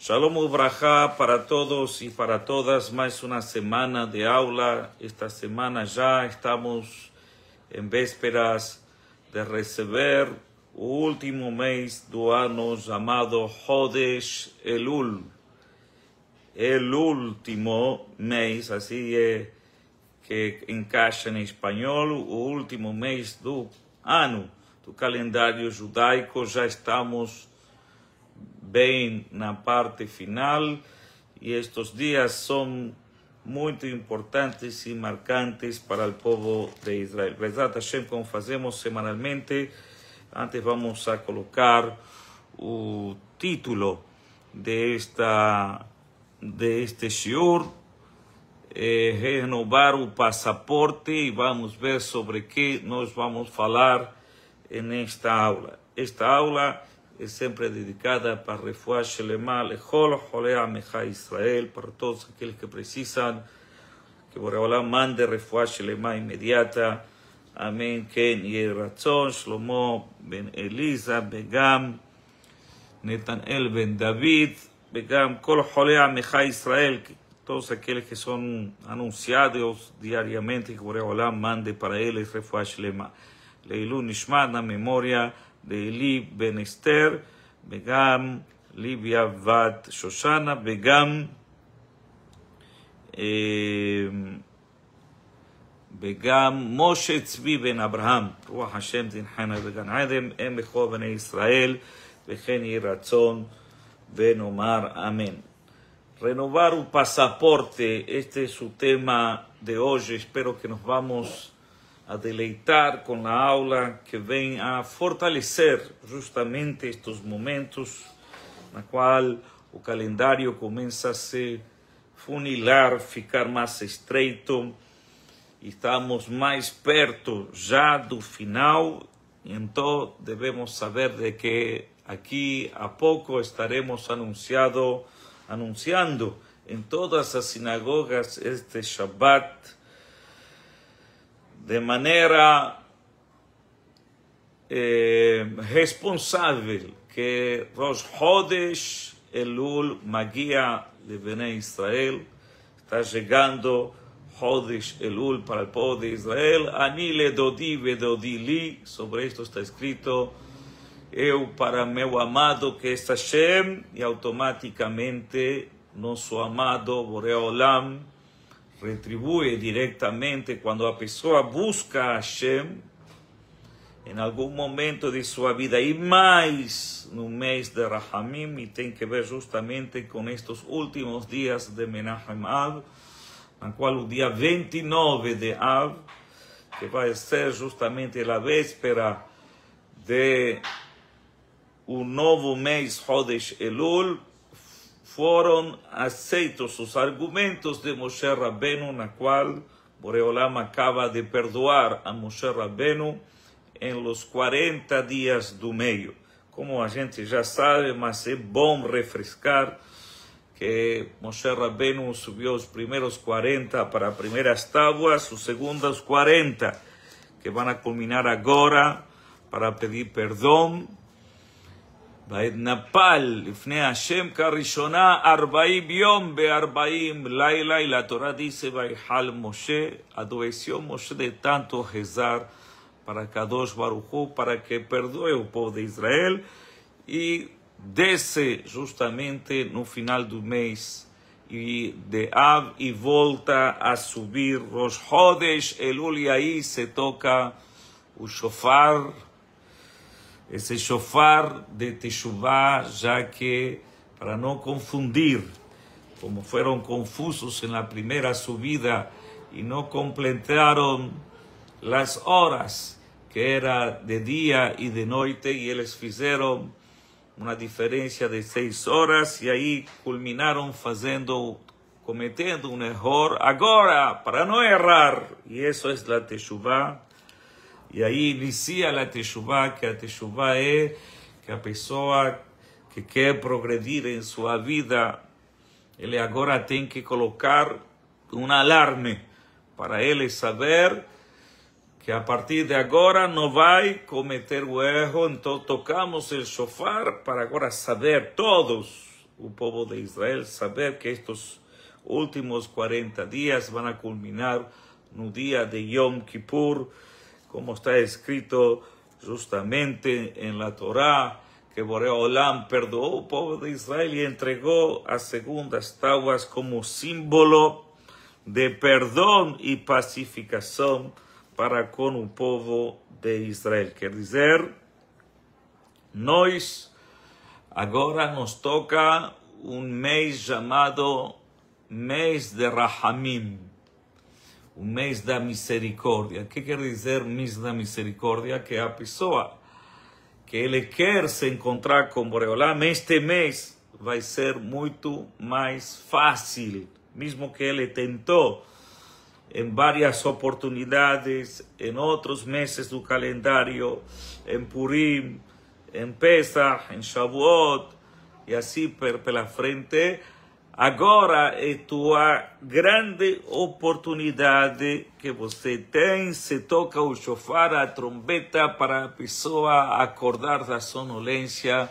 Shalom Ubrajá para todos y para todas. Más una semana de aula. Esta semana ya estamos en vísperas de recibir el último mes do ano llamado Hodesh Elul. El último mes, así que encaixa en español, o último mes do ano do calendário judaico. Já estamos bem na parte final e estes dias são muito importantes e marcantes para o povo de Israel. Bezat Hashem, como fazemos semanalmente, antes vamos a colocar o título de este shiur, renovar o passaporte, e vamos ver sobre que nós vamos falar nesta aula. Esta aula é sempre dedicada para Refuah Shelema Lechol Cholei Amecha Israel, para todos aqueles que precisam, que Boreolam mande Refuah Shelema imediata. Amém. Ken Yeh Ratzon, Shlomo ben Elisa, Begam, Netanel ben David, Begam, Kol Cholei Amecha Israel, todos aqueles que são anunciados diariamente, que Boreolam mande para eles Refuah Shelema. Leilu Nishmat, na memória de Eli ben Esther, וגם ליביה בת שושנה, וגם משה צבי בן אברהם, רוח השם תנחנה בגן עדן, הם לכל בני ישראל, וכן יהי רצון ונאמר אמן. Renovar o pasaporte, este es su tema de hoy. Espero que nos vamos a deleitar com a aula que vem a fortalecer justamente estes momentos na qual o calendário começa a se funilar, ficar mais estreito, e estamos mais perto já do final. Então devemos saber de que aqui a pouco estaremos anunciando em todas as sinagogas este Shabbat de maneira responsável, que Rosh Hodesh Elul magia de Bnei Israel, está chegando Hodesh Elul para o povo de Israel. Ani le dodi vedodi li, sobre isto está escrito, eu para meu amado que é Hashem, e automaticamente nosso amado Boreolam retribui diretamente quando a pessoa busca a Hashem em algum momento de sua vida, e mais no mês de Rahamim, e tem que ver justamente com estes últimos dias de Menachem Av, na qual o dia 29 de Av, que vai ser justamente a véspera de um novo mês, Hodesh Elul, foram aceitos os argumentos de Moshe Rabbeinu, na qual Boreolam acaba de perdoar a Moshe Rabbeinu em los 40 dias do meio. Como a gente já sabe, mas é bom refrescar que Moshe Rabbeinu subiu os primeiros 40 para as primeiras tábuas, os segundos 40 que vão culminar agora para pedir perdão. ויתנפל לפני השם כראשונה 40 יום ב-40 לילה, y la Torah dice, ויחל משה, adoeció Moshe de tanto rezar para Kadosh Baruch Hu, para que perdoe o povo de Israel, e desce justamente no final do mês de Av, e volta a subir Rosh Hodesh Elul, e aí se toca o shofar, esse shofar de Teshuvah, já que, para não confundir, como foram confusos na primeira subida e não completaram as horas, que era de dia e de noite, e eles fizeram uma diferença de 6 horas, e aí culminaram cometendo um erro. Agora, para não errar, e isso é a Teshuvah. E aí inicia a Teshuvah, que a Teshuvah é que a pessoa que quer progredir em sua vida, ele agora tem que colocar um alarme para ele saber que a partir de agora não vai cometer o erro. Então tocamos o shofar para agora saber todos o povo de Israel, saber que estes últimos 40 dias vão culminar no dia de Yom Kippur, como está escrito justamente en la Torá, que Boreolam perdoó al pueblo de Israel y entregó a segundas tábuas como símbolo de perdón y pacificación para con el pueblo de Israel. Quer dizer, nós agora nos toca mês chamado mês de Rahamim, mês da misericórdia. O que quer dizer mês da misericórdia? Que a pessoa que ele quer se encontrar com Boreolam, este mês vai ser muito mais fácil, mesmo que ele tentou em várias oportunidades, em outros meses do calendário, em Purim, em Pesach, em Shavuot, e assim pela frente. Agora é tua grande oportunidade que você tem, se toca o shofar, a trombeta, para a pessoa acordar da sonolência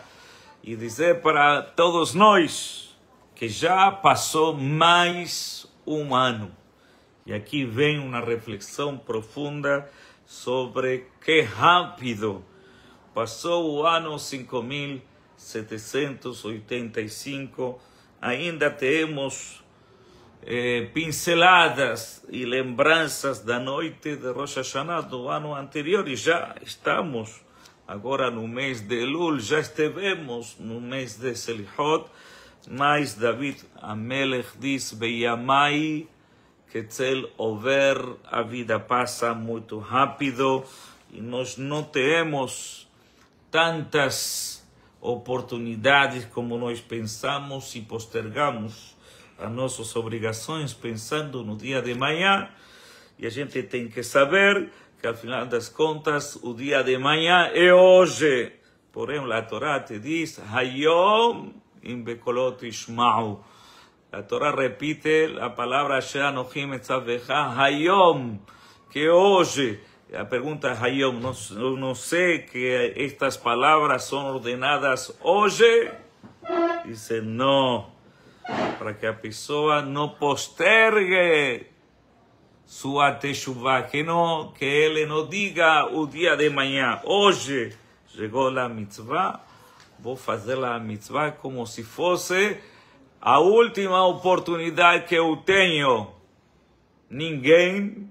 e dizer para todos nós que já passou mais um ano. E aqui vem uma reflexão profunda sobre que rápido passou o ano 5785. Ainda temos pinceladas e lembranças da noite de Rosh Hashanah do ano anterior, e já estamos agora no mês de Elul, já estivemos no mês de Selichot, mas David Amelech diz: Beyamai Ketzel over, a vida passa muito rápido e nós não temos tantas oportunidades como nós pensamos e postergamos as nossas obrigações pensando no dia de manhã. E a gente tem que saber que, ao final das contas, o dia de manhã é hoje. Porém, a Torá te diz: Hayom im bekolot ishma'u. A Torá repite a palavra Asher Anochim etzavecha, Hayom, que hoje. A pergunta é Hayom, não sei que estas palavras são ordenadas hoje. Dice não, para que a pessoa não postergue sua teshuvah, que ele não diga o dia de manhã: hoje chegou a mitzvah, vou fazer a mitzvah como se fosse a última oportunidade que eu tenho. Ninguém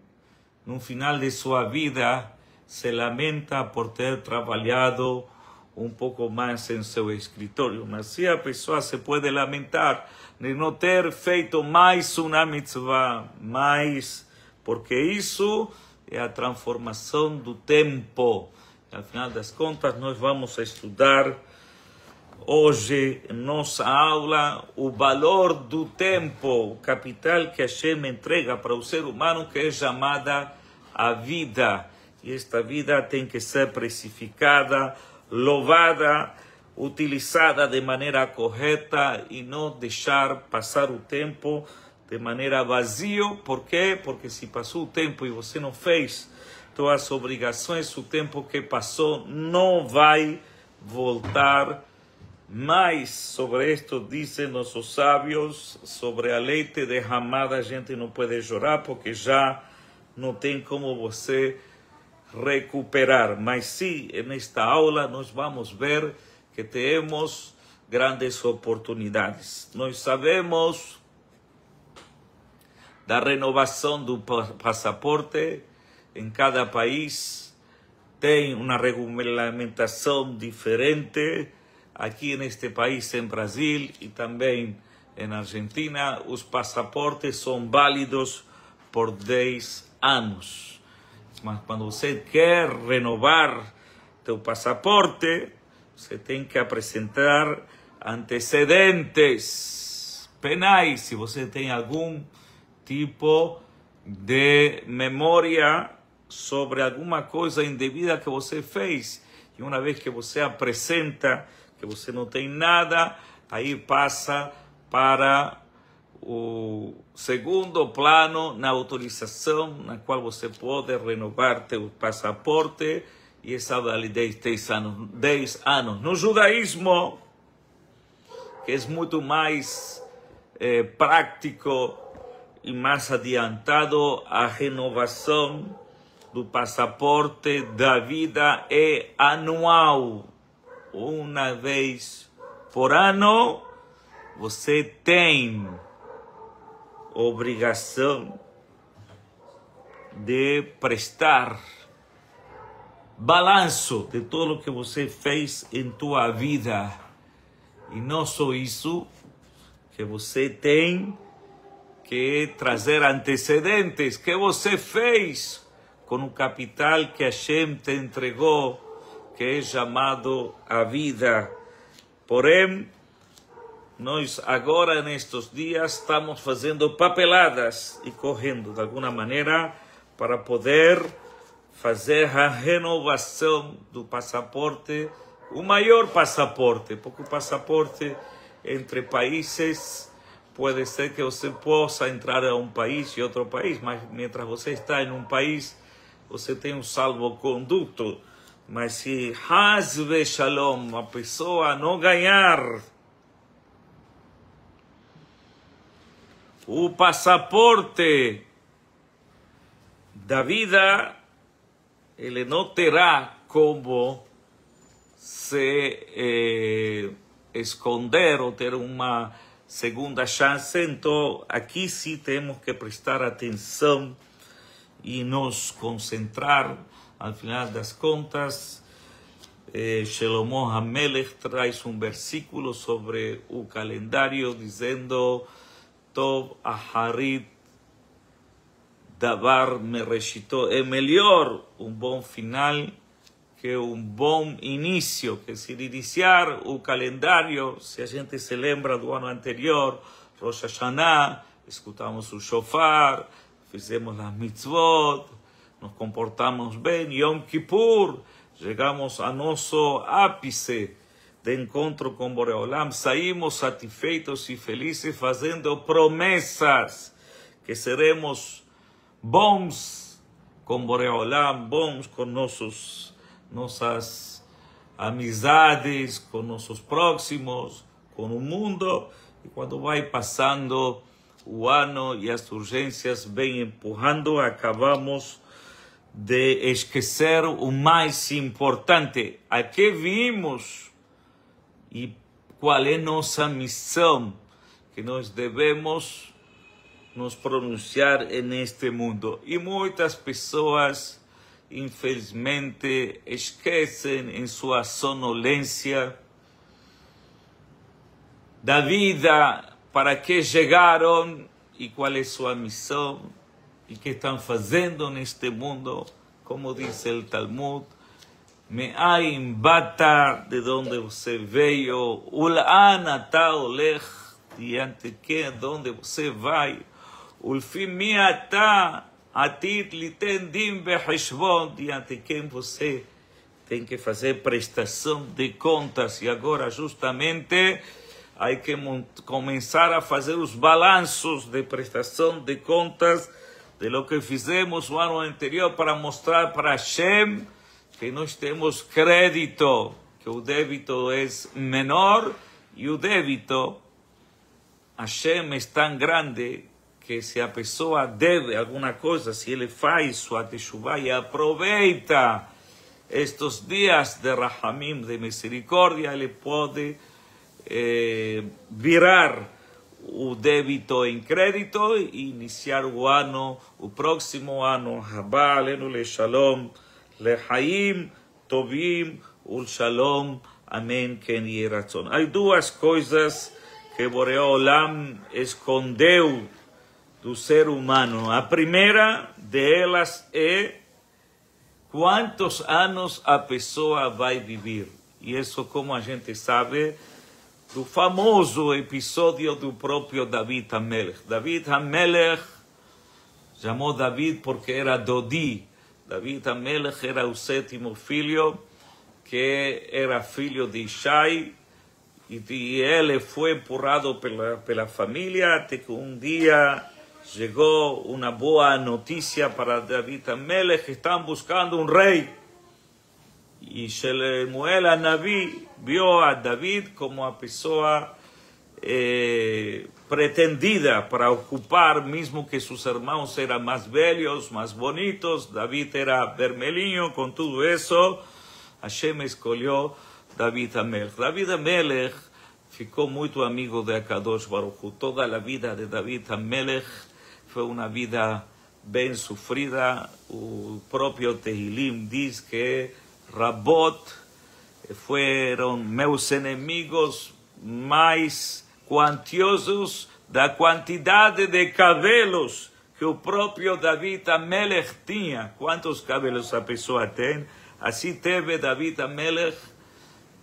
no final de sua vida se lamenta por ter trabalhado um pouco mais em seu escritório, mas se a pessoa se pode lamentar de não ter feito mais uma mitzvah, porque isso é a transformação do tempo. E, ao final das contas, nós vamos estudar hoje, em nossa aula, o valor do tempo, o capital que Hashem entrega para o ser humano, que é chamada a vida. E esta vida tem que ser precificada, louvada, utilizada de maneira correta e não deixar passar o tempo de maneira vazia. Por quê? Porque se passou o tempo e você não fez suas obrigações, o tempo que passou não vai voltar mais. Sobre isto dizem nossos sábios, sobre a leite derramada a gente não pode chorar, porque já não tem como você recuperar. Mas sim, nesta aula nós vamos ver que temos grandes oportunidades. Nós sabemos da renovação do passaporte. Em cada país tem uma regulamentação diferente. Aqui neste país, em Brasil e também em Argentina, os passaportes são válidos por 10 anos. Mas quando você quer renovar teu passaporte, você tem que apresentar antecedentes penais. Se você tem algum tipo de memória sobre alguma coisa indevida que você fez, e uma vez que você apresenta que você não tem nada, aí passa para o segundo plano na autorização, na qual você pode renovar teu passaporte, e essa validez 10 anos. No judaísmo, que é muito mais prático e mais adiantado. A renovação do passaporte da vida é anual. Uma vez por ano, você tem obrigação de prestar balanço de tudo o que você fez em tua vida. E não só isso, que você tem que trazer antecedentes que você fez com o capital que Hashem te entregou, que é chamado a vida. Porém, nós agora, nestes dias, estamos fazendo papeladas e correndo de alguma maneira para poder fazer a renovação do passaporte, o maior passaporte, porque o passaporte entre países pode ser que você possa entrar a um país e outro país, mas mientras você está em um país, você tem um salvo-conduto. Mas se Hasve Shalom, a pessoa não ganhar o passaporte da vida, ele não terá como se esconder ou ter uma segunda chance. Então, aqui sim temos que prestar atenção e nos concentrar. Al final das contas, Shlomo HaMelech traz um versículo sobre o calendário dizendo: Tov Aharit Davar Mereshito. É melhor um bom final que um bom início, que se iniciar o calendário, se a gente se lembra do ano anterior, Rosh Hashanah, escutamos o shofar, fizemos as mitzvot, nos comportamos bem, Yom Kippur, chegamos a nosso ápice de encontro com Boreolam, saímos satisfeitos e felizes fazendo promessas que seremos bons com Boreolam, bons com nossas amizades, com nossos próximos, com o mundo. E quando vai passando o ano e as urgências vêm empurrando, acabamos de esquecer o mais importante, a que vimos e qual é nossa missão, que nós devemos nos pronunciar neste mundo. E muitas pessoas, infelizmente, esquecem em sua sonolência da vida, para que chegaram e qual é sua missão e que estão fazendo neste mundo. Como diz o Talmud, Me'ain bata, de onde você veio, Ul'an ata olech, diante que, de onde você vai, Ulfim mi ata atit liten din beheshbon, diante quem você tem que fazer prestação de contas. E agora, justamente, há que começar a fazer os balanços de prestação de contas de lo que fizemos o ano anterior, para mostrar para Hashem que nós temos crédito, que o débito é menor, e o débito, Hashem é tão grande que se a pessoa deve alguma coisa, se ele faz sua teshuvah e aproveita estes dias de Rahamim, de misericórdia, ele pode virar o débito em crédito e iniciar o ano, o próximo ano, Haba Alenu le Shalom, le Haim Tovim ul Shalom, Amém, Ken Yeh Ratzon. Há duas coisas que Boreolam escondeu do ser humano. A primeira delas é quantos anos a pessoa vai viver. E isso, como a gente sabe, do famoso episódio do próprio David HaMelech. David HaMelech chamou David porque era Dodi. David HaMelech era o sétimo filho, que era filho de Ishai, e ele foi empurrado pela família, até que um dia chegou uma boa notícia para David HaMelech, que estão buscando um rei. E Shemuel Hanavi viu a David como a pessoa pretendida para ocupar, mismo que sus hermanos eran más bellos, más bonitos. David era vermelhinho, con todo eso, Hashem escolheu David Amelech. David Amelech ficou muito amigo de Akadosh Baruch Hu. Toda a vida de David Amelech foi uma vida bem sofrida. O próprio Tehilim diz que Rabot foram meus inimigos mais quantiosos da quantidade de cabelos que o próprio David Amelech tinha. Quantos cabelos a pessoa tem? Assim teve David Amelech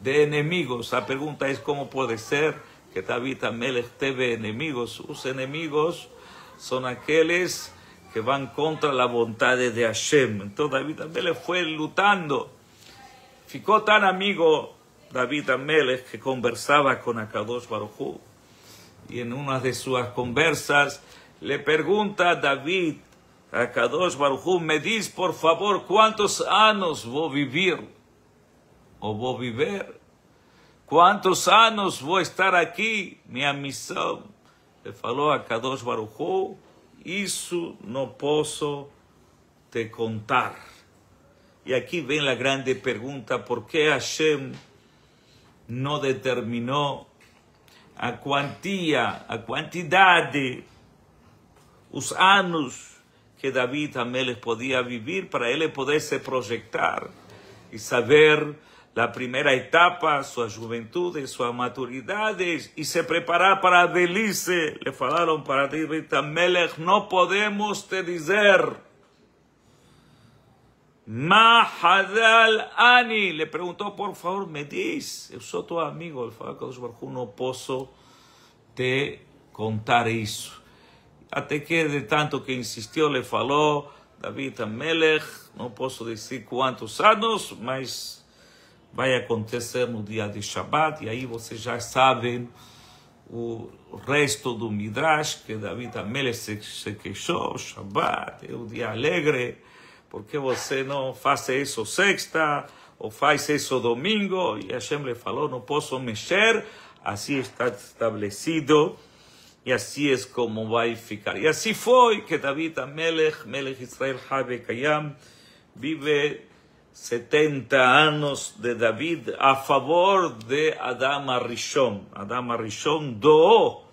de inimigos. A pergunta é como pode ser que David Amelech teve inimigos. Os inimigos são aqueles que vão contra a vontade de Hashem. Então David Amelech foi lutando. Ficou tão amigo David Amelech que conversava com Akadosh Baruch Hu. E em uma de suas conversas le pergunta a David, a Kadosh Baruch Hu, me diz por favor quantos anos vou viver ou vou viver, quantos anos vou estar aqui, minha missão. Ele falou a Kadosh Baruch Hu, isso não posso te contar. E aqui vem a grande pergunta, por que Hashem não determinou a quantia, a quantidade, os anos que David Amelech podia viver para ele poder se projetar e saber a primeira etapa, sua juventude, sua maturidade e se preparar para a velhice. Le falaram para David Amelech, não podemos te dizer. Ma hadal ani, le perguntou, por favor, me diz, eu sou teu amigo. Ele falou, não posso te contar isso. Até que de tanto que insistiu, le falou, David Amelech, não posso dizer quantos anos, mas vai acontecer no dia de Shabbat, e aí vocês já sabem o resto do Midrash, que David Amelech se queixou, Shabbat é um dia alegre, porque você não faz isso sexta, ou faz isso domingo? E Hashem lhe falou, não posso mexer, assim está estabelecido, e assim é como vai ficar. E assim foi que David Amelech, Melech Israel Habe Kayam, vive 70 anos de David a favor de Adam Arishon. Adam Arishon doou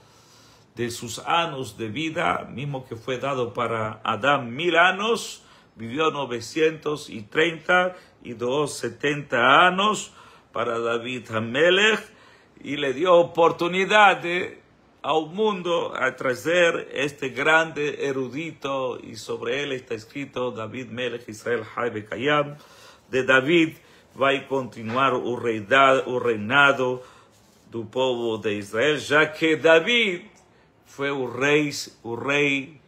de sus anos de vida, mismo que foi dado para Adam 1000 anos, vivió 930 y doó 70 años para David Amelech y le dio oportunidad al mundo a traer este grande erudito, y sobre él está escrito David Melech Israel Habe Kayam. De David va a continuar el reinado del pueblo de Israel, ya que David fue el rey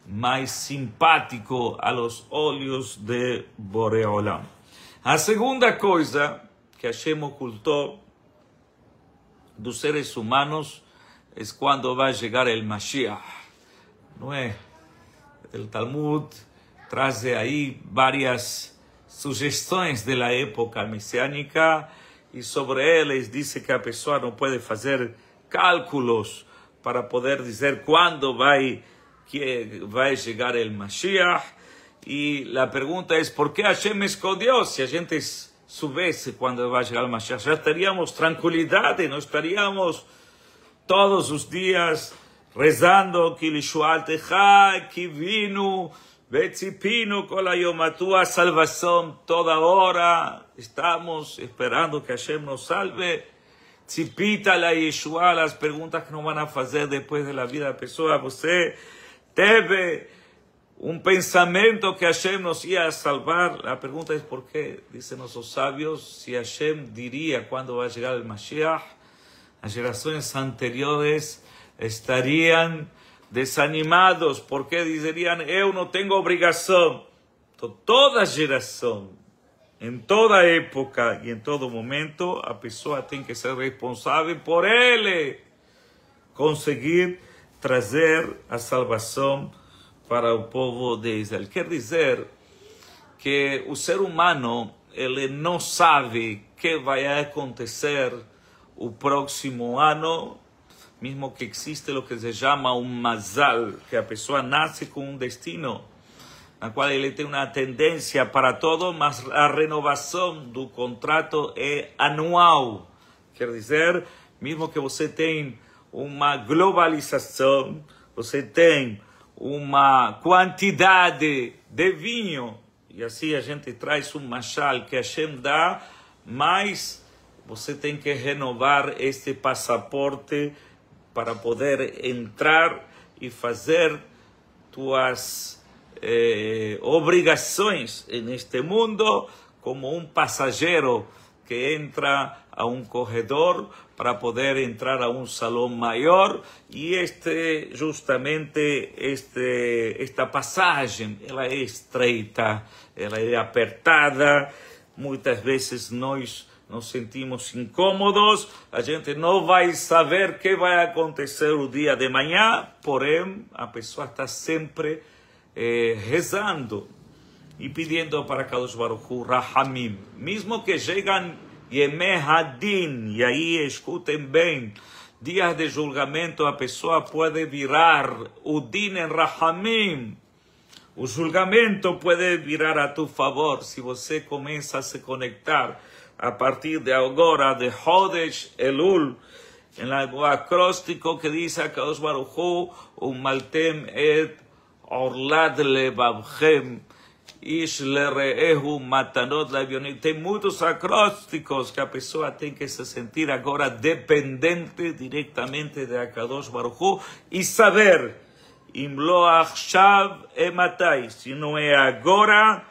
mais simpático a los olhos de Boreolam. A segunda coisa que Hashem ocultou dos seres humanos é quando vai chegar o Mashiach. Não é? O Talmud traz aí várias sugestões da época messiânica e sobre eles diz que a pessoa não pode fazer cálculos para poder dizer quando vai chegar o Mashiach. E a pergunta é, por que Hashem escondeu? Se a gente soubesse quando vai chegar o Mashiach, já teríamos tranquilidade, não estaríamos todos os dias rezando que Lishual Techa, que vino, Betzipino, Kolayom, a tua salvação toda hora. Estamos esperando que Hashem nos salve. Tzipita la Yeshua, as perguntas que não vão fazer depois da vida da pessoa. Você teve pensamento que Hashem nos ia salvar? A pergunta é por quê? Dizem nossos sábios, se Hashem diria quando vai chegar o Mashiach, as gerações anteriores estariam desanimados, porque dizeriam, eu não tenho obrigação. Então, toda geração, em toda época e em todo momento, a pessoa tem que ser responsável por ele conseguir trazer a salvação para o povo de Israel. Quer dizer que o ser humano, ele não sabe o que vai acontecer o próximo ano, mesmo que existe o que se chama mazal, que a pessoa nasce com um destino, na qual ele tem uma tendência para todo, mas a renovação do contrato é anual. Quer dizer, mesmo que você tenha uma globalização, você tem uma quantidade de vinho, e assim a gente traz um mashal que Hashem dá, mas você tem que renovar este passaporte para poder entrar e fazer tuas obrigações neste mundo como um passageiro que entra a um corredor para poder entrar a um salão maior, e justamente esta passagem, ela é estreita, ela é apertada, muitas vezes nós nos sentimos incômodos, a gente não vai saber o que vai acontecer o dia de manhã, porém a pessoa está sempre rezando e pedindo para Kadosh Baruch Hu Rahamim, mesmo que chegam Yemeh Hadin, e aí escutem bem, dias de julgamento, a pessoa pode virar o din em Rahamim, o julgamento pode virar a tu favor se você começa a se conectar a partir de agora de Hodesh Elul, no acróstico que diz a Kadosh Baruch Hu, Umaltem et Orlad Lebavchem, Ish Lereehu Matanot Lavionim. Tem muitos acrósticos que a pessoa tem que se sentir agora dependente diretamente de Akadosh Baruch Hu e saber, Im lo achshav ematai, se não é agora,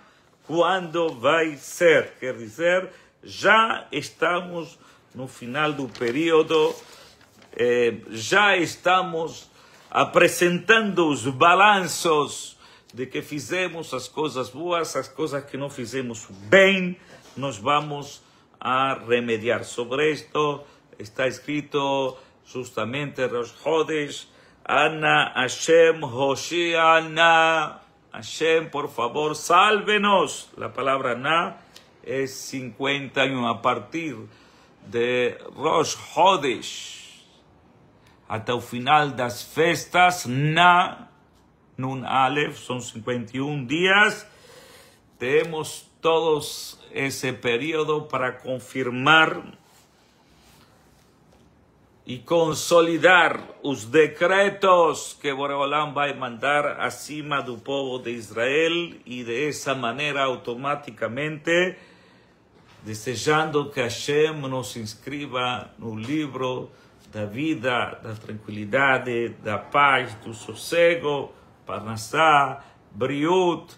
quando vai ser? Quer dizer, já estamos no final do período, já estamos apresentando os balanços de que fizemos as coisas boas, as coisas que não fizemos bem, nós vamos a remediar. Sobre isto está escrito justamente Rosh Chodesh, Ana Hashem Hoshiana, Hashem, por favor, sálvenos. La palabra Na es 51 a partir de Rosh Chodesh hasta o final das festas, Na Nun Aleph, son 51 días. Tenemos todos ese periodo para confirmar y consolidar os decretos que Boreolam vai mandar acima do povo de Israel, y de esa manera automáticamente desejando que Hashem nos inscreva no livro da vida, da tranquilidade, da paz, do sossego, Parnassá, Briut.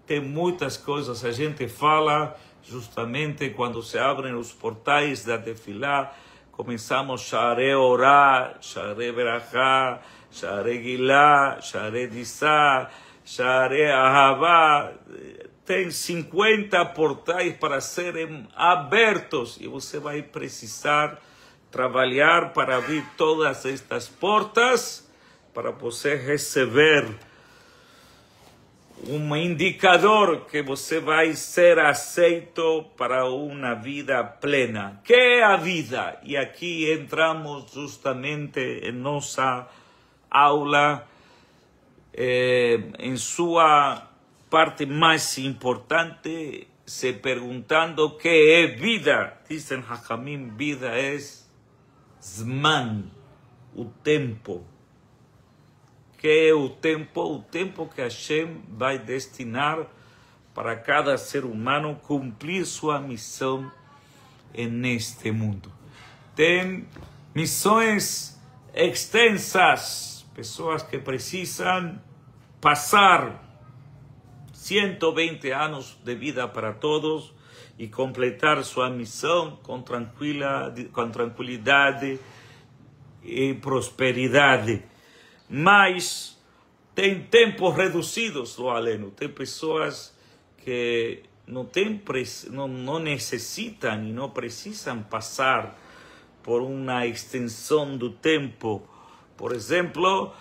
Tem muitas coisas, a gente fala justamente quando se abrem os portais da Tefilá, começamos Sha'arei Orá, Sha'arei Berachá, Sha'arei Gilá, Sha'arei Dissá, Sha'arei Ahavá. Tem 50 portais para serem abertos e você vai precisar trabalhar para abrir todas estas portas para você receber um indicador que você vai ser aceito para uma vida plena. Que é a vida? E aqui entramos justamente em nossa aula, em sua parte mais importante, se perguntando o que é vida. Dizem Hachamim, vida é Zman, o tempo. Que é o tempo? O tempo que Hashem vai destinar para cada ser humano cumprir sua missão neste mundo. Tem missões extensas, pessoas que precisam passar 120 anos de vida para todos e completar sua missão com tranquilidade e prosperidade. Mas tem tempos reduzidos do aleno. Tem pessoas que não necessitam e não precisam passar por uma extensão do tempo. Por exemplo,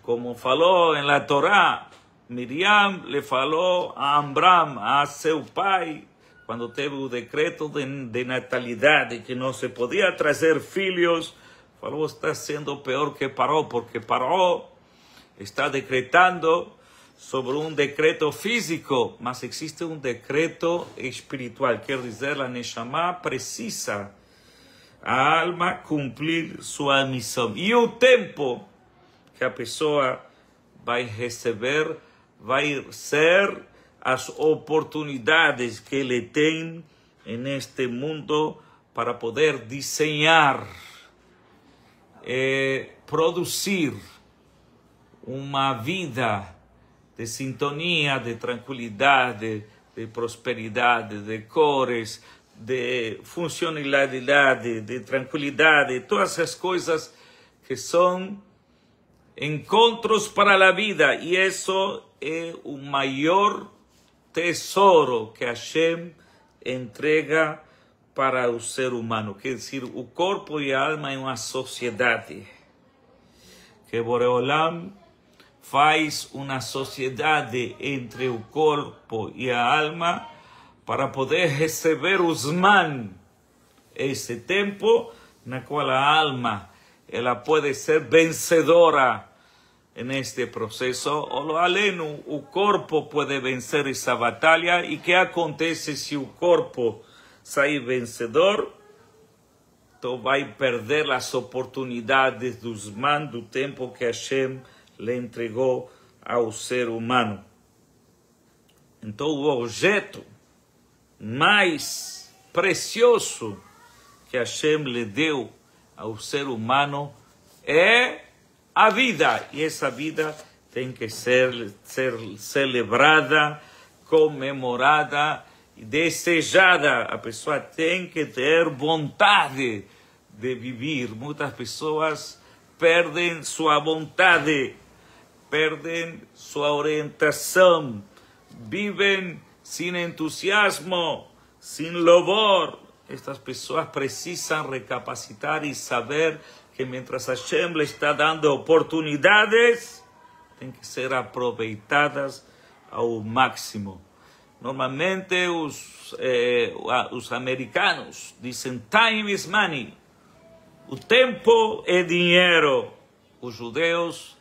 como falou na Torá, Miriam le falou a Amram, a seu pai, quando teve o decreto de natalidade, que não se podia trazer filhos, Falou, está sendo pior que Paró, porque Paró está decretando sobre um decreto físico, mas existe um decreto espiritual. Quer dizer, a Neshama precisa, a alma, cumprir sua missão. E o tempo que a pessoa vai receber vai ser as oportunidades que ele tem neste mundo para poder desenhar, produzir uma vida de sintonia, de tranquilidade, de prosperidade, de cores, de funcionalidade, de tranquilidade, todas as coisas que são encontros para a vida. E isso é o maior tesouro que Hashem entrega para o ser humano. Quer dizer, o corpo e a alma é uma sociedade. Que Boreolam faz uma sociedade entre o corpo e a alma para poder receber os man, esse tempo na qual a alma ela pode ser vencedora neste processo, ou além o corpo pode vencer essa batalha. E que acontece se o corpo sair vencedor? Então vai perder as oportunidades dos man, do tempo que Hashem lhe entregou ao ser humano. Então o objeto mais precioso que Hashem lhe deu ao ser humano é a vida. E essa vida tem que ser celebrada, comemorada e desejada. A pessoa tem que ter vontade de viver. Muitas pessoas perdem sua vontade, perdem sua orientação, vivem sem entusiasmo, sem louvor. Estas pessoas precisam recapacitar e saber que mientras Hashem le está dando oportunidades, tem que ser aproveitadas ao máximo. Normalmente os americanos dizem time is money. O tempo é dinheiro. Os judeus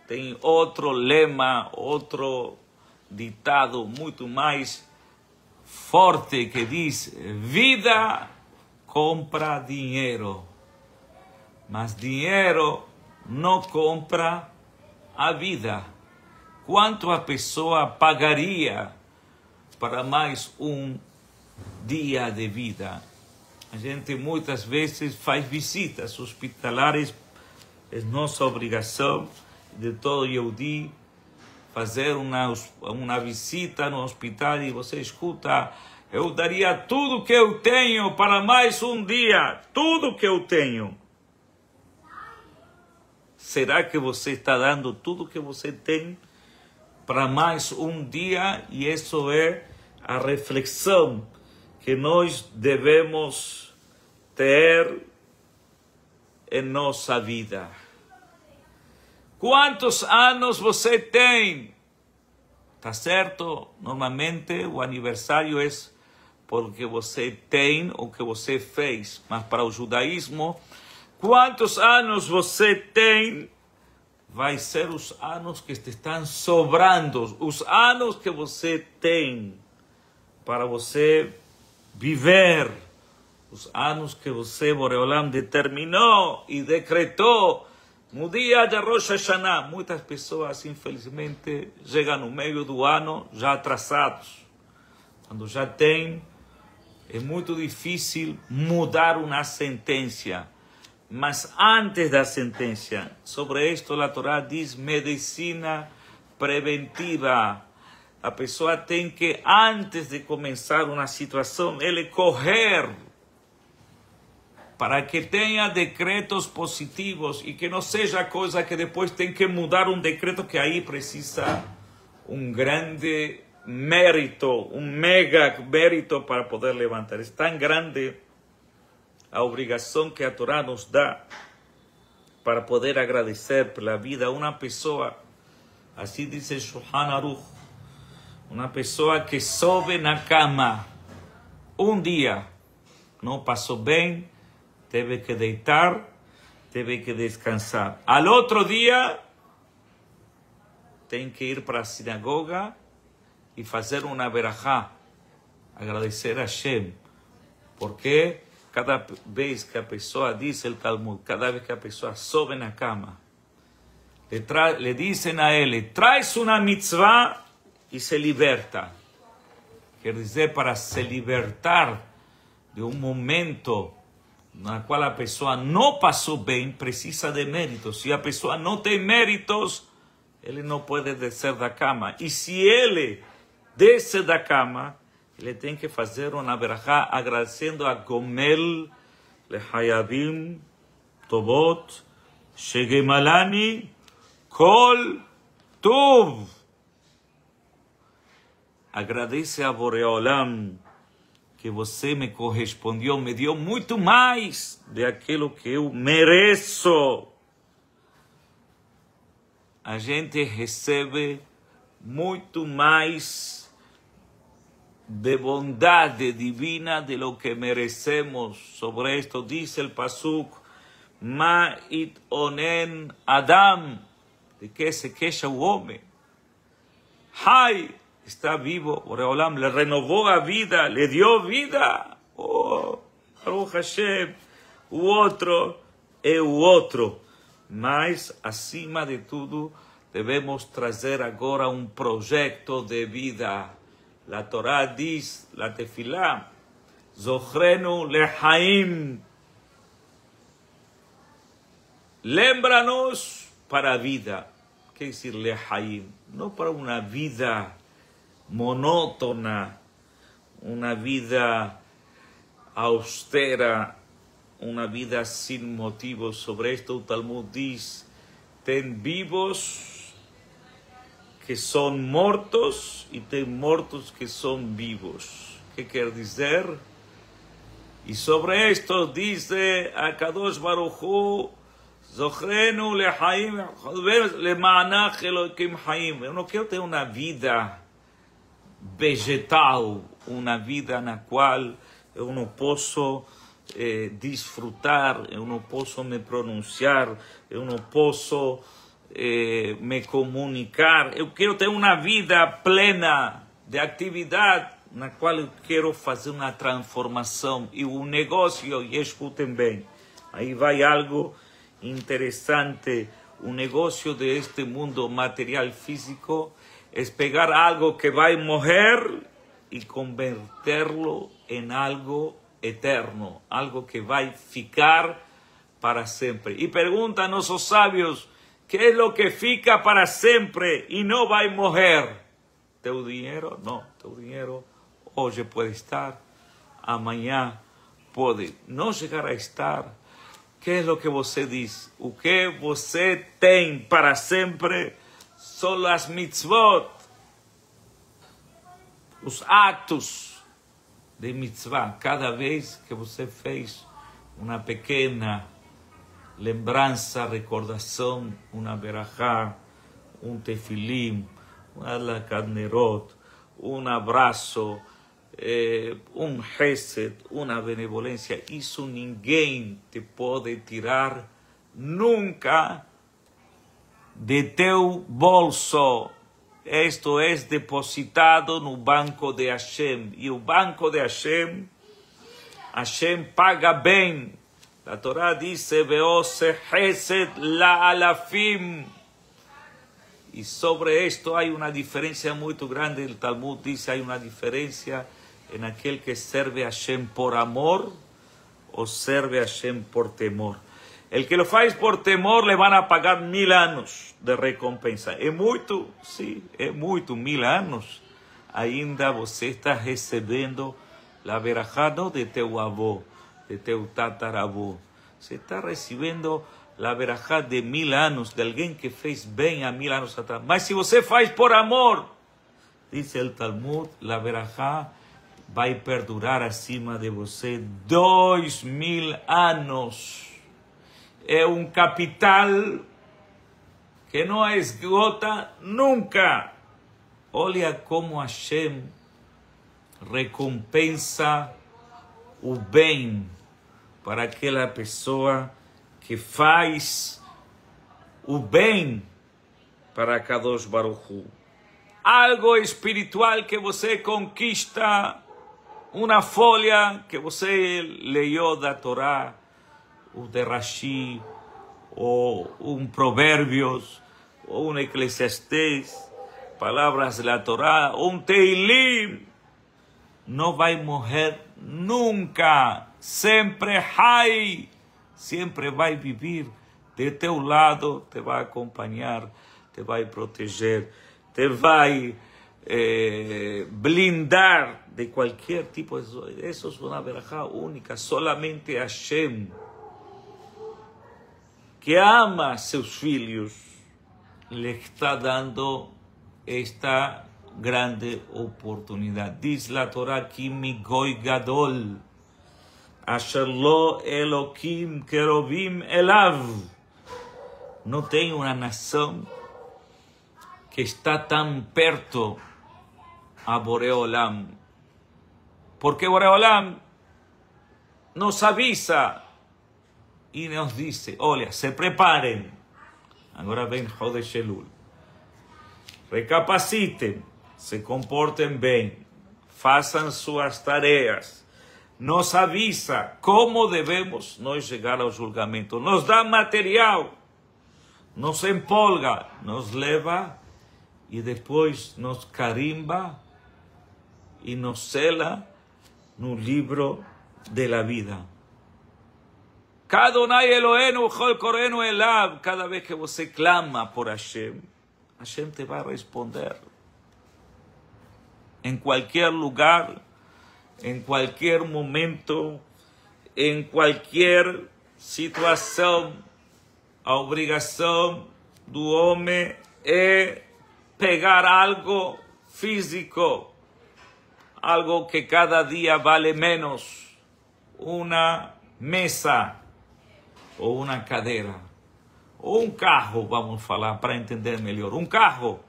têm outro lema, outro ditado muito mais forte que diz: vida compra dinheiro, mas dinheiro não compra a vida. Quanto a pessoa pagaria para mais um dia de vida? A gente muitas vezes faz visitas hospitalares. É nossa obrigação de todo Yehudi fazer uma visita no hospital e você escuta: eu daria tudo que eu tenho para mais um dia, tudo que eu tenho. Será que você está dando tudo que você tem para mais um dia? E isso é a reflexão que nós devemos ter em nossa vida. Quantos anos você tem? Tá certo? Normalmente o aniversário é porque você tem o que você fez. Mas para o judaísmo, quantos anos você tem vai ser os anos que te estão sobrando. Os anos que você tem para você viver. Os anos que você, Boreolam, determinou e decretou no dia de Rosh Hashanah. Muitas pessoas, infelizmente, chegam no meio do ano já atrasados. Quando já tem, é muito difícil mudar uma sentença. Mas antes da sentença, sobre isto a Torá diz medicina preventiva. A pessoa tem que, antes de começar uma situação, ele correr para que tenha decretos positivos e que não seja coisa que depois tem que mudar um decreto, que aí precisa um grande mérito, um mega mérito para poder levantar. É tão grande a obrigação que a Torá nos dá para poder agradecer pela vida. Uma pessoa, assim diz o Shulchan Aruch, uma pessoa que sobe na cama um dia, não passou bem, teve que deitar, deve que descansar. Al outro dia, tem que ir para a sinagoga e fazer uma verajá, agradecer a Hashem, porque cada vez que a pessoa, diz o Talmud, cada vez que a pessoa sobe na cama, le dizem a ele, traz uma mitzvah e se liberta. Quer dizer, para se libertar de um momento na qual a pessoa não passou bem, precisa de méritos. Se a pessoa não tem méritos, ele não pode descer da cama. E se ele desce da cama, ele tem que fazer uma verajá agradecendo a Gomel Lehayavim Tovot Shegemalani Kol Tov. Agradece a Boreolam que você me correspondeu, me deu muito mais daquilo que eu mereço. A gente recebe muito mais de bondade divina de lo que merecemos. Sobre esto dice el Pasuk, Ma it onen Adam, de que se queixa o homem. Hay, está vivo, Boreolam le renovó a vida, le dio vida. Oh, Baruch Hashem, o outro é o outro. Mas, acima de tudo, devemos trazer agora um projeto de vida. A Torá diz, a Tefilá, Zochrenu lehaim. Lembra-nos para a vida. Quer dizer lehaim? Não para uma vida monótona, uma vida austera, uma vida sem motivos. Sobre isto o Talmud diz, tem vivos que são mortos e tem mortos que são vivos. O que quer dizer? E sobre isto diz a Kadosh Baruch Hu, Zochrenu lehaim lemanach Elokim haim. Eu não quero ter uma vida vegetal, uma vida na qual eu não posso desfrutar, eu não posso me pronunciar, eu não posso me comunicar. Eu quero ter uma vida plena de atividade na qual eu quero fazer uma transformação. E o negócio, e escutem bem, aí vai algo interessante. O negócio deste mundo material físico é pegar algo que vai morrer e converterlo em algo eterno, algo que vai ficar para sempre. E pergunta a nossos sábios, que é o que fica para sempre e não vai morrer? Teu dinheiro? Não, teu dinheiro hoje pode estar, amanhã pode não chegar a estar. Que é o que você diz? O que você tem para sempre são as mitzvot, os atos de mitzvah. Cada vez que você fez uma pequena lembrança, recordação, uma verajá, um tefilim, um adlakat nerot, um abraço, um hesed, uma benevolência, isso ninguém te pode tirar nunca de teu bolso. Isto é depositado no banco de Hashem. E o banco de Hashem, Hashem paga bem. A Torá diz, Veose hesed la alafim. E sobre isto há uma diferença muito grande. O Talmud diz, há uma diferença em aquele que serve a Hashem por amor ou serve a Hashem por temor. El que lo faz por temor le van a pagar 1000 anos de recompensa. É muito? Sim, é muito. 1000 anos. Ainda você está recebendo a verajá não de teu avô, de teu tataravô. Você está recebendo a verajá de 1000 anos, de alguém que fez bem há 1000 anos atrás. Mas se você faz por amor, diz o Talmud, a verajá vai perdurar acima de você 2000 anos. É um capital que não esgota nunca. Olha como Hashem recompensa o bem para aquela pessoa que faz o bem para Kadosh Baruch Hu. Algo espiritual que você conquista, uma folha que você leu da Torá, ou de Rashi, ou Provérbios, ou Eclesiastés, palavras da Torá, Teilim, não vai morrer nunca, sempre hay, sempre vai viver de teu lado, te vai acompanhar, te vai proteger, te vai blindar de qualquer tipo de... Eso es una verajá única, solamente Hashem, que ama seus filhos, lhe está dando esta grande oportunidade. Diz la Torá, Ki mi goy gadol, asher lo Elokim kerubim elav. Não tem uma nação que está tão perto a Boreolam. Porque Boreolam nos avisa e nos diz, olha, se preparem. Agora vem Chodesh Elul. Recapacitem, se comportem bem, façam suas tarefas. Nos avisa como devemos nós chegar ao julgamento. Nos dá material, nos empolga, nos leva e depois nos carimba e nos sela no livro da vida. Adonai Eloheinu chol korenu elav. Cada vez que você clama por Hashem, Hashem te vai responder. Em qualquer lugar, em qualquer momento, em qualquer situação, a obrigação do homem é pegar algo físico, algo que cada dia vale menos, uma mesa, ou uma cadeira, ou carro, vamos falar para entender melhor. Carro,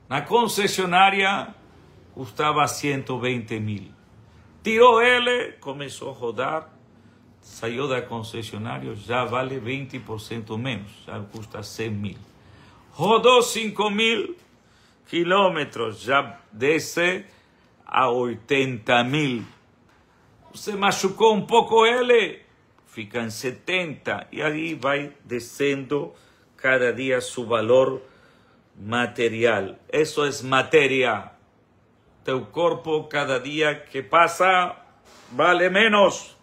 na concessionária, custava 120 mil. Tirou ele, começou a rodar, saiu da concessionária, já vale 20% menos, já custa 100 mil. Rodou 5.000 quilômetros, já desce a 80 mil. Você machucou um pouco ele, fica em 70, e aí vai descendo cada dia seu valor material. Isso é matéria. Teu corpo, cada dia que passa, vale menos.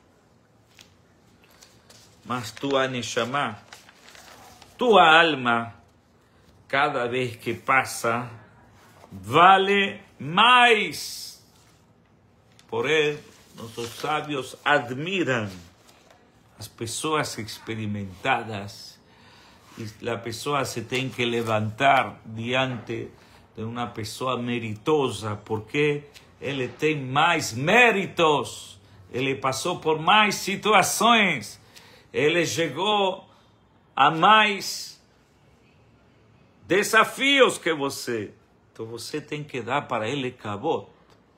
Mas tua neshama, tua alma, cada vez que passa, vale mais. Porém, nossos sábios admiram as pessoas experimentadas, e a pessoa se tem que levantar diante de uma pessoa meritosa, porque ele tem mais méritos, ele passou por mais situações, ele chegou a mais desafios que você. Então você tem que dar para ele cabot.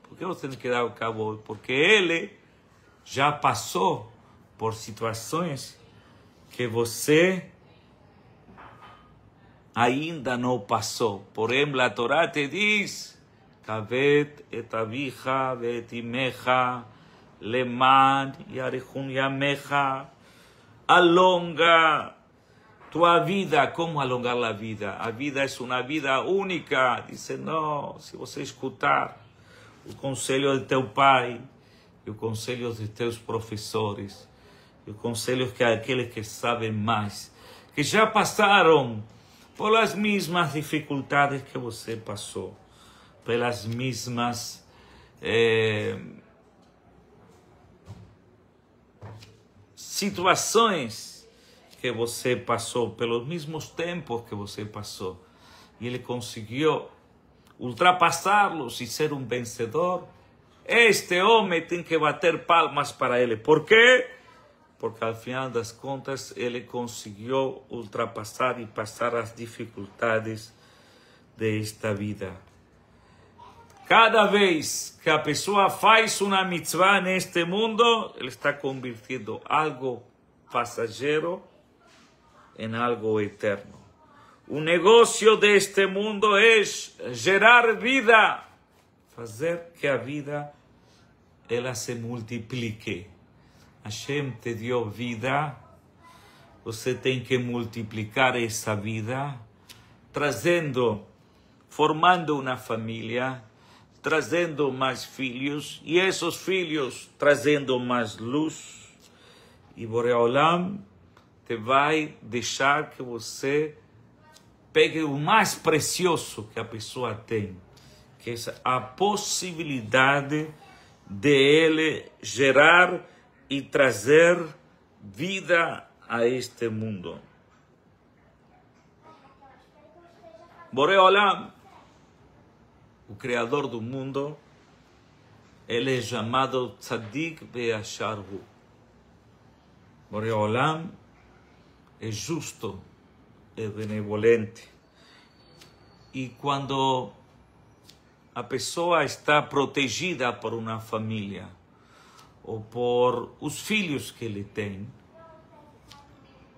Por que você tem que dar o cabot? Porque ele já passou por situações que você ainda não passou. Porém, a Torá te diz, Kavet et avicha ve'et imecha leman yarechun yamecha. Alonga tua vida. Como alongar a vida? A vida é uma vida única. Dice, não, se você escutar o conselho de teu pai, e o conselho de teus professores, e o conselho que aqueles que sabem mais, que já passaram pelas mesmas dificuldades que você passou, pelas mesmas situações que você passou, pelos mesmos tempos que você passou, e ele conseguiu ultrapassá-los e ser um vencedor. Este homem tem que bater palmas para ele. Por quê? Porque ao final das contas ele conseguiu ultrapassar e passar as dificuldades desta vida. Cada vez que a pessoa faz uma mitzvah neste mundo, ele está convertindo algo passageiro em algo eterno. O negócio deste mundo é gerar vida, fazer que a vida ela se multiplique. Hashem te deu vida, você tem que multiplicar essa vida, formando uma família, trazendo mais filhos, e esses filhos trazendo mais luz. E Boreolam te vai deixar que você pegue o mais precioso que a pessoa tem, que é a possibilidade de ele gerar e trazer vida a este mundo. Boreolam, o Criador do mundo, ele é chamado Tzadik Be'Yashar Hu. Boreolam é justo, é benevolente. E quando a pessoa está protegida por uma família, ou por os filhos que ele tem,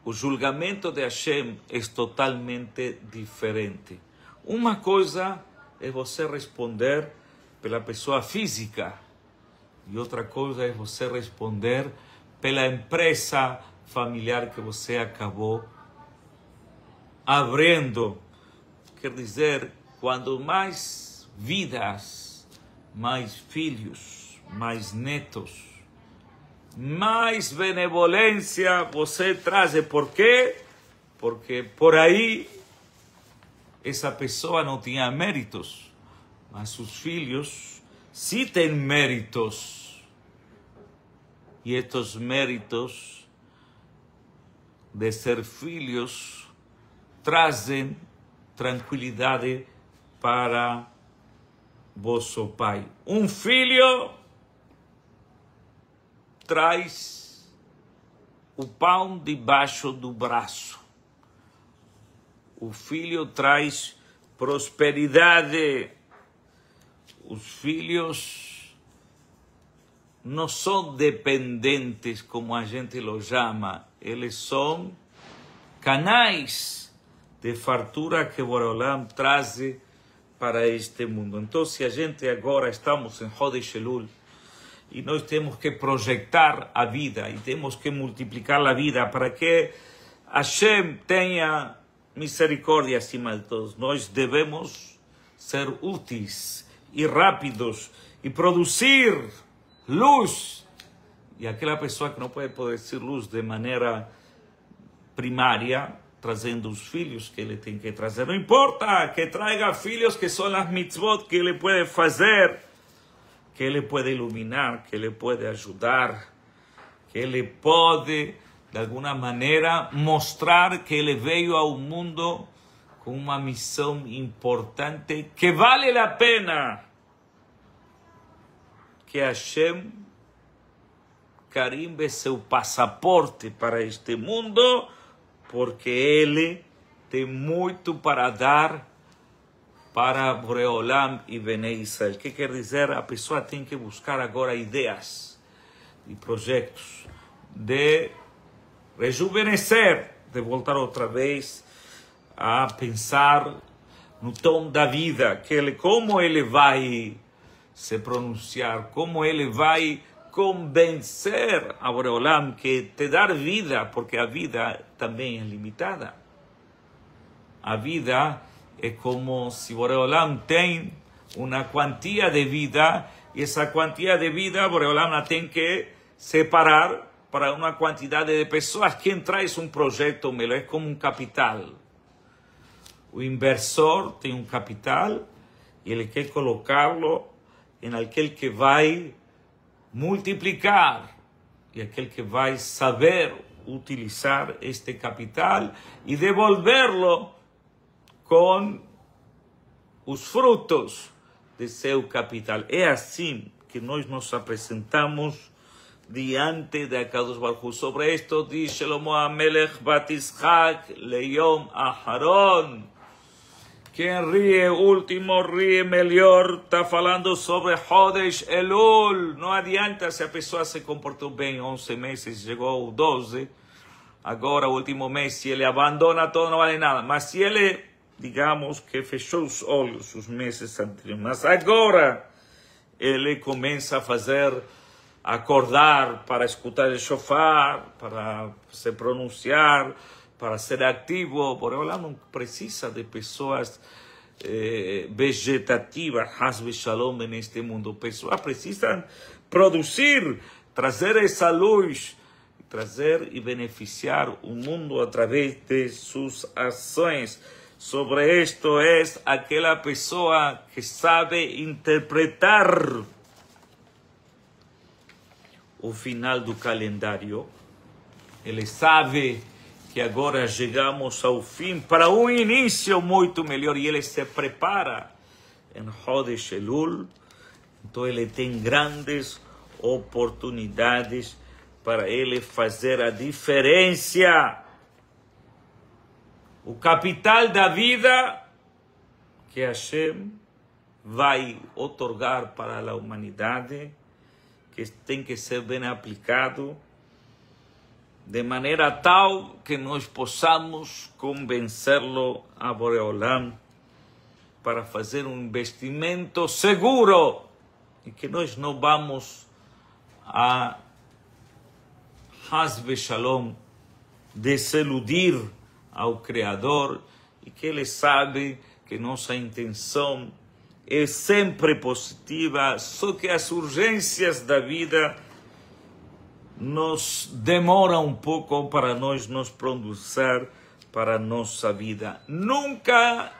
o julgamento de Hashem é totalmente diferente. Uma coisa é você responder pela pessoa física, e outra coisa é você responder pela empresa familiar que você acabou abrindo. Quer dizer, quando mais vidas, mais filhos, mais netos, mais benevolência você traz. Por quê? Porque por aí essa pessoa não tinha méritos, mas os filhos sim têm méritos. E estes méritos de ser filhos trazem tranquilidade para vosso pai. Um filho traz o pão debaixo do braço. O filho traz prosperidade. Os filhos não são dependentes, como a gente os chama. Eles são canais de fartura que Boreolam traz para este mundo. Então, se a gente agora estamos em Chodesh Elul, e nós temos que projetar a vida, e temos que multiplicar a vida, para que Hashem tenha misericórdia acima de todos. Nós devemos ser úteis e rápidos, e produzir luz. E aquela pessoa que não pode produzir luz de maneira primária, trazendo os filhos que ele tem que trazer. Não importa que traga filhos, que são as mitzvot que ele pode fazer, que ele pode iluminar, que ele pode ajudar, que ele pode, de alguma maneira, mostrar que ele veio ao mundo com uma missão importante, que vale a pena que Hashem carimbe seu passaporte para este mundo, porque ele tem muito para dar para Boreolam e Bnei Israel. O que quer dizer? A pessoa tem que buscar agora ideias e projetos de rejuvenescer, de voltar outra vez a pensar no tom da vida, como ele vai se pronunciar, como ele vai convencer a Boreolam que te dar vida, porque a vida também é limitada. A vida é como se Boreolam tem uma quantia de vida, e essa quantia de vida Boreolam la tem que separar para uma quantidade de pessoas. Quem traz um projeto melhor é como um capital. O inversor tem um capital e ele quer colocá-lo em aquele que vai multiplicar, e aquele que vai saber utilizar este capital e devolvê-lo com os frutos de seu capital. É assim que nós nos apresentamos diante de Akadosh Baruch Hu. Sobre isto diz Shlomo HaMelech Bat Yitzhak Leyom Aharon. Quem ríe último ríe melhor. Está falando sobre Chodesh Elul. Não adianta se a pessoa se comportou bem 11 meses, chegou ao 12, agora, o último mês, se ele abandona todo, não vale nada. Mas se ele, digamos, que fechou os olhos os meses anteriores, mas agora ele começa a fazer, acordar para escutar o shofar, para se pronunciar, para ser ativo. Por ela não precisa de pessoas vegetativas, Hasbe Shalom, neste mundo. Pessoas precisam produzir, trazer essa luz, trazer e beneficiar o mundo através de suas ações. Sobre isto é aquela pessoa que sabe interpretar o final do calendário. Ele sabe que agora chegamos ao fim para um início muito melhor e ele se prepara em Chodesh Elul. Então ele tem grandes oportunidades para ele fazer a diferença. O capital da vida que Hashem vai otorgar para a humanidade, que tem que ser bem aplicado, de maneira tal que nós possamos convencê-lo a Boreolam para fazer um investimento seguro e que nós não vamos a Hasbe Shalom desiludir ao Criador e que ele sabe que nossa intenção é sempre positiva, só que as urgências da vida nos demoram um pouco para nós nos produzir para a nossa vida. Nunca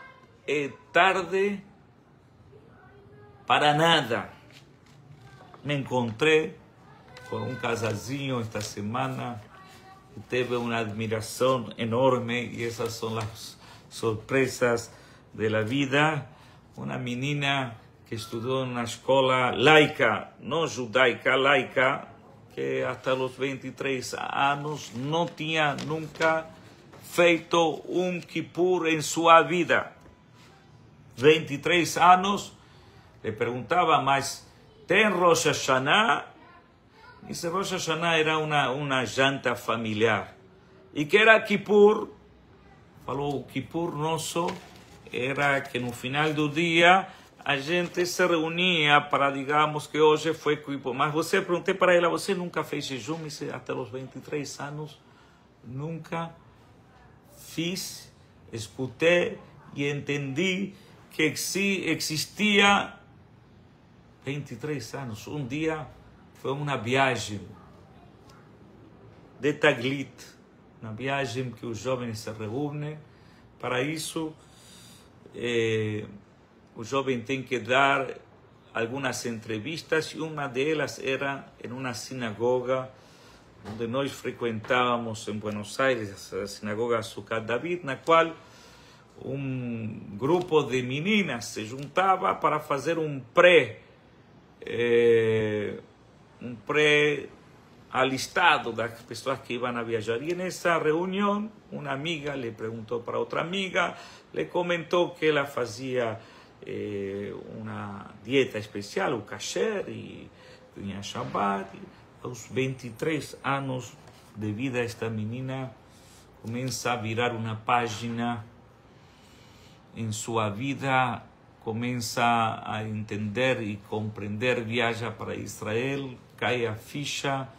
é tarde para nada. Me encontrei com um casalzinho esta semana que teve uma admiração enorme e essas são as surpresas da vida. Uma menina que estudou na escola laica, não judaica, laica, que até os 23 anos não tinha nunca feito um Kippur em sua vida. 23 anos, le perguntava, mas tem Rosh Hashanah? Disse, Rosh Hashanah era uma janta familiar. E que era Kippur? Falou, o Kippur nosso era que no final do dia a gente se reunia para, digamos, que hoje foi Kippur. Mas você, perguntei para ela, você nunca fez jejum? Disse, até os 23 anos, nunca fiz, escutei e entendi que existia 23 anos. Um dia foi uma viagem de Taglit, uma viagem que os jovens se reúnem. Para isso, o jovem tem que dar algumas entrevistas e uma delas era em uma sinagoga onde nós frequentávamos em Buenos Aires, a sinagoga Sukkot David, na qual um grupo de meninas se juntava para fazer um pré-alistado das pessoas que iam a viajar. E nessa reunião, uma amiga lhe perguntou para outra amiga, lhe comentou que ela fazia uma dieta especial, o kasher, e tinha Shabbat. Aos 23 anos de vida, esta menina começa a virar uma página em sua vida, começa a entender e compreender, viaja para Israel, cai a ficha,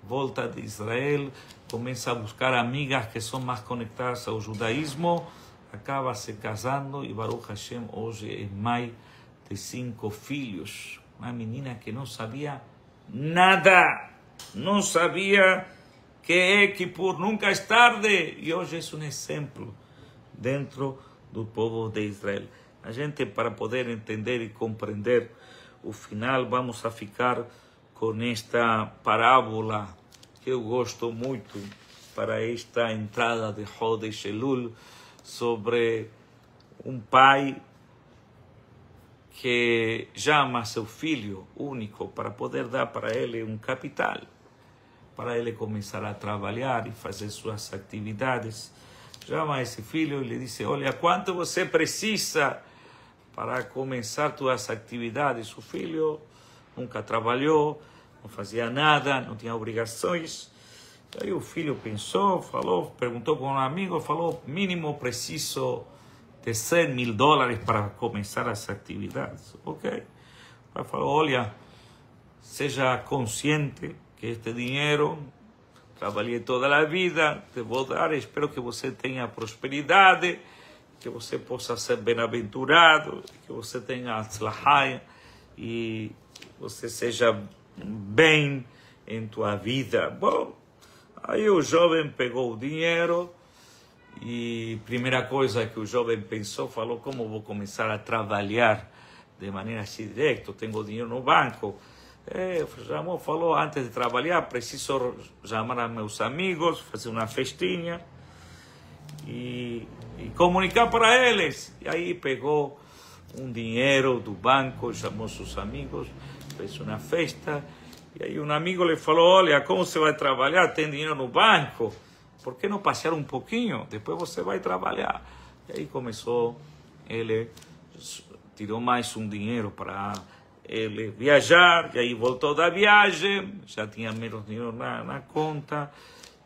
volta de Israel, começa a buscar amigas que são mais conectadas ao judaísmo, acaba se casando e Baruch Hashem hoje é mãe de 5 filhos. Uma menina que não sabia nada, não sabia que é Kippur, nunca é tarde, e hoje é um exemplo dentro do povo de Israel. A gente, para poder entender e compreender o final, vamos a ficar com esta parábola que eu gosto muito para esta entrada de Chodesh Elul, sobre um pai que chama seu filho único para poder dar para ele um capital, para ele começar a trabalhar e fazer suas atividades. Chama esse filho e lhe diz, olha, quanto você precisa para começar suas atividades? O filho nunca trabalhou, não fazia nada, não tinha obrigações. Aí o filho pensou, falou, perguntou com um amigo, falou, mínimo preciso de $100.000 para começar as atividades. Ok? O pai falou, olha, seja consciente que este dinheiro, trabalhei toda a vida, te vou dar, espero que você tenha prosperidade, que você possa ser bem-aventurado, que você tenha atzlahá e você seja bem em tua vida. Bom, aí o jovem pegou o dinheiro e primeira coisa que o jovem pensou, falou, como vou começar a trabalhar de maneira assim direta, tenho dinheiro no banco. Falou, antes de trabalhar, preciso chamar a meus amigos, fazer uma festinha e comunicar para eles. E aí pegou um dinheiro do banco, chamou seus amigos, fez uma festa. E aí um amigo lhe falou, olha, como você vai trabalhar? Tem dinheiro no banco? Por que não passear um pouquinho? Depois você vai trabalhar. E aí começou, ele tirou mais um dinheiro para ele viajar, e aí voltou da viagem, já tinha menos dinheiro na conta,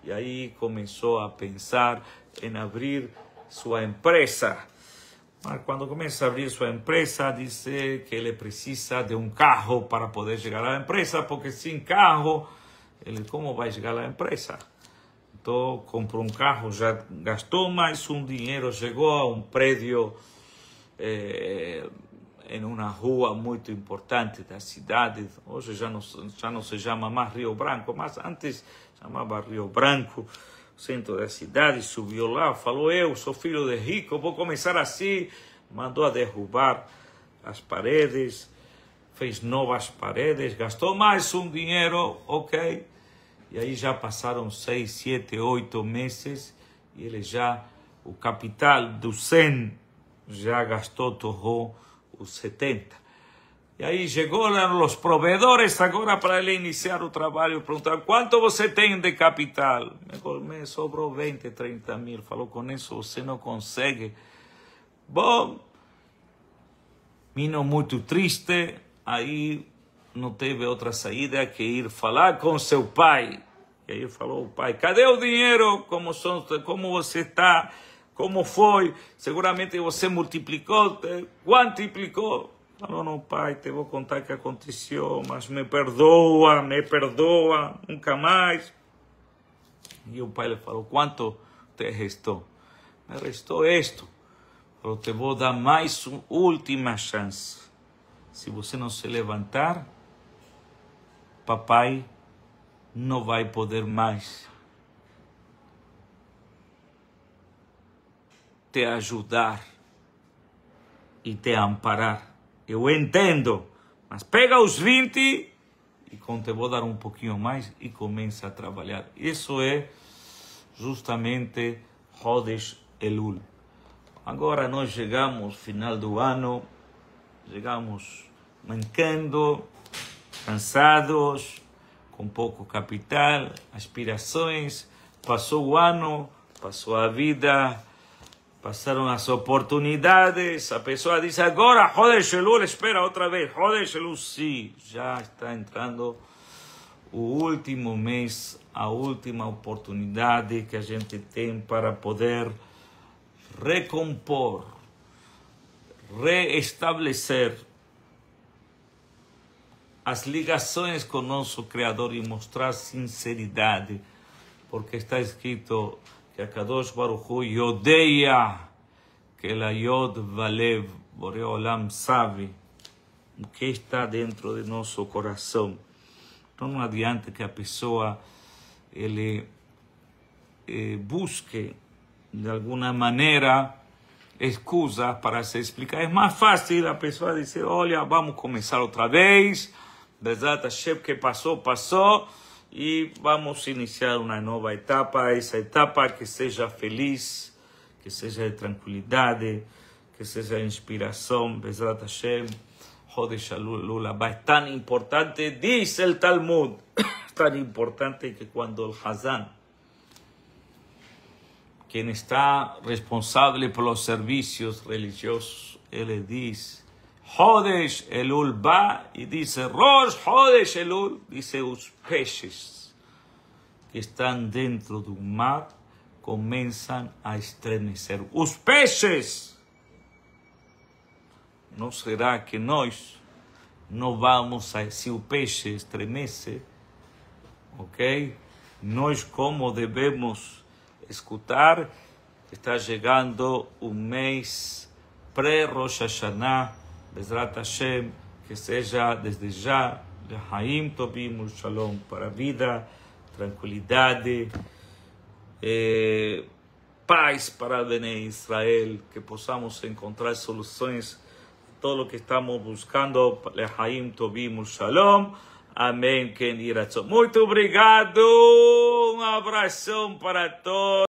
e aí começou a pensar em abrir sua empresa. Mas quando começa a abrir sua empresa, disse que ele precisa de um carro para poder chegar à empresa, porque sem carro, ele como vai chegar à empresa? Então, comprou um carro, já gastou mais um dinheiro, chegou a um prédio em uma rua muito importante da cidade. Hoje já não se chama mais Rio Branco, mas antes chamava Rio Branco, centro da cidade. Subiu lá, falou, eu sou filho de rico, vou começar assim. Mandou a derrubar as paredes, fez novas paredes, gastou mais um dinheiro, ok? E aí já passaram 6, 7, 8 meses e ele já, o capital do 100 já gastou, torrou os 70. E aí chegou os provedores agora para ele iniciar o trabalho. Perguntaram, quanto você tem de capital? Me sobrou 20, 30 mil. Falou, com isso você não consegue. Bom, menino muito triste. Aí não teve outra saída que ir falar com seu pai. E aí falou, pai, cadê o dinheiro? Como você está? Como foi? Seguramente você multiplicou, quantiplicou. Falou, não, pai, te vou contar o que aconteceu, mas me perdoa, nunca mais. E o pai lhe falou, quanto te restou? Me restou isto. Falou, te vou dar mais uma última chance. Se você não se levantar, papai não vai poder mais te ajudar e te amparar. Eu entendo, mas pega os 20 e te vou dar um pouquinho mais e começa a trabalhar. Isso é justamente Chodesh Elul. Agora nós chegamos final do ano, chegamos mancando, cansados, com pouco capital, aspirações. Passou o ano, passou a vida, passaram as oportunidades. A pessoa diz agora, Chodesh Elul, espera outra vez. Chodesh Elul, sim, já está entrando o último mês, a última oportunidade que a gente tem para poder recompor, reestabelecer as ligações com o nosso Criador e mostrar sinceridade, porque está escrito que a Kadosh Baruch Hu Yodeia, que ela Yod Valev, Borei Olam sabe o que está dentro de nosso coração. Então não adianta que a pessoa busque de alguma maneira excusa para se explicar. É mais fácil a pessoa dizer, olha, vamos começar outra vez, Bezat Hashem, que passou, e vamos iniciar uma nova etapa, essa etapa que seja feliz, que seja de tranquilidade, que seja inspiração, Bezat Hashem, Chodesh Elul é tão importante, diz o Talmud, tão importante que quando o Hazan, quem está responsável pelos serviços religiosos, ele diz, Chodesh Elul ba, e diz, Rosh Chodesh Elul, diz os peixes que estão dentro do mar começam a estremecer. Os peixes! Não será que nós não vamos, se o peixe estremece, ok? Nós como devemos escutar, está chegando o mês pré-Rosh Hashanah, Bezrat Hashem, que seja desde já, Lehaim Tovim Shalom, para a vida, tranquilidade, paz para Bnei Israel, que possamos encontrar soluções a todo o que estamos buscando, Lehaim Tovim Shalom, amém, Ken Iratzon. Muito obrigado, um abração para todos.